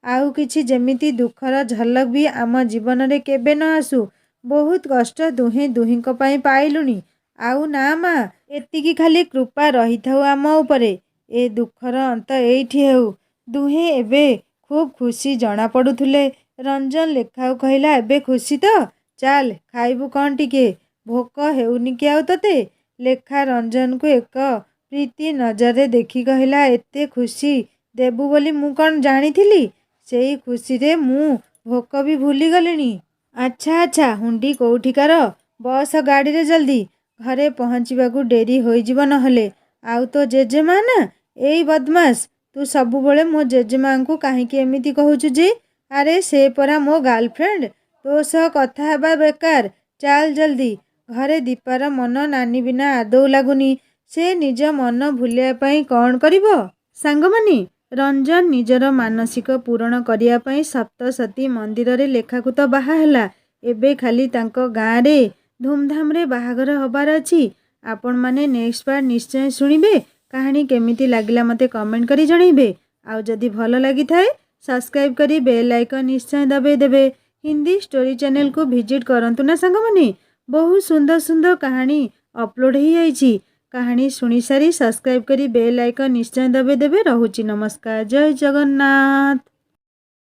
ଆଉ କିଛି ଯେମିତି ଦୁଃଖର ଝଲକ ବି ଆମ ଜୀବନରେ କେବେ ନ ଆସୁ। ବହୁତ କଷ୍ଟ ଦୁହେଁ ଦୁହିଁଙ୍କ ପାଇଁ ପାଇଲୁଣି। ଆଉ ନା ମା, ଏତିକି ଖାଲି କୃପା ରହିଥାଉ ଆମ ଉପରେ। ଏ ଦୁଃଖର ଅନ୍ତ ଏଇଠି ହେଉ। ଦୁହେଁ ଏବେ ଖୁବ୍ ଖୁସି ଜଣାପଡ଼ୁଥିଲେ। ରଞ୍ଜନ ଲେଖାକୁ କହିଲା, ଏବେ ଖୁସି ତ? ଚାଲ, ଖାଇବୁ କ'ଣ ଟିକେ? ଭୋକ ହେଉନି କି ଆଉ ତତେ? ଲେଖା ରଞ୍ଜନକୁ ଏକ ପ୍ରୀତି ନଜରରେ ଦେଖି କହିଲା, ଏତେ ଖୁସି ଦେବୁ ବୋଲି ମୁଁ କ'ଣ ଜାଣିଥିଲି? ସେଇ ଖୁସିରେ ମୁଁ ଭୋକ ବି ଭୁଲିଗଲିଣି। ଆଚ୍ଛା ଆଚ୍ଛା, ହୁଣ୍ଡି କୋଉଠିକାର? ବସ ଗାଡ଼ିରେ ଜଲ୍ଦି। ଘରେ ପହଞ୍ଚିବାକୁ ଡେରି ହୋଇଯିବ ନହେଲେ। ଆଉ ତୋ ଜେଜେମା ନା? ଏଇ ବଦମାସ, ତୁ ସବୁବେଳେ ମୋ ଜେଜେମାଙ୍କୁ କାହିଁକି ଏମିତି କହୁଛୁ ଯେ? ଆରେ ସେ ପରା ମୋ ଗାର୍ଲଫ୍ରେଣ୍ଡ। ତୋ ସହ କଥା ହେବା ବେକାର। ଚାଲ ଜଲ୍ଦି। ଘରେ ଦୀପାର ମନ ନାନୀ ବିନା ଆଦୌ ଲାଗୁନି। ସେ ନିଜ ମନ ଭୁଲିବା ପାଇଁ କ'ଣ କରିବ? ସାଙ୍ଗମାନେ, ରଞ୍ଜନ ନିଜର ମାନସିକ ପୂରଣ କରିବା ପାଇଁ ସପ୍ତସତୀ ମନ୍ଦିରରେ ଲେଖାକୁ ତ ବାହା ହେଲା। ଏବେ ଖାଲି ତାଙ୍କ ଗାଁରେ ଧୁମଧାମରେ ବାହାଘର ହବାର ଅଛି। ଆପଣମାନେ ନେକ୍ସଟ ପାର୍ଟ ନିଶ୍ଚୟ ଶୁଣିବେ। କାହାଣୀ କେମିତି ଲାଗିଲା ମୋତେ କମେଣ୍ଟ କରି ଜଣାଇବେ। ଆଉ ଯଦି ଭଲ ଲାଗିଥାଏ, ସବସ୍କ୍ରାଇବ୍ କରି ବେଲ୍ ଆଇକନ୍ ନିଶ୍ଚୟ ଦବାଇ ଦେବେ। ହିନ୍ଦୀ ଷ୍ଟୋରି ଚ୍ୟାନେଲକୁ ଭିଜିଟ୍ କରନ୍ତୁ ନା ସାଙ୍ଗମାନେ। ବହୁତ ସୁନ୍ଦର ସୁନ୍ଦର କାହାଣୀ ଅପଲୋଡ଼ ହେଇଯାଇଛି। କାହାଣୀ ଶୁଣିସାରି ସବସ୍କ୍ରାଇବ୍ କରି ବେଲ୍ ଆଇକନ୍ ନିଶ୍ଚୟ ଦବାଇ ଦେବେ। ରହୁଛି, ନମସ୍କାର, ଜୟ ଜଗନ୍ନାଥ।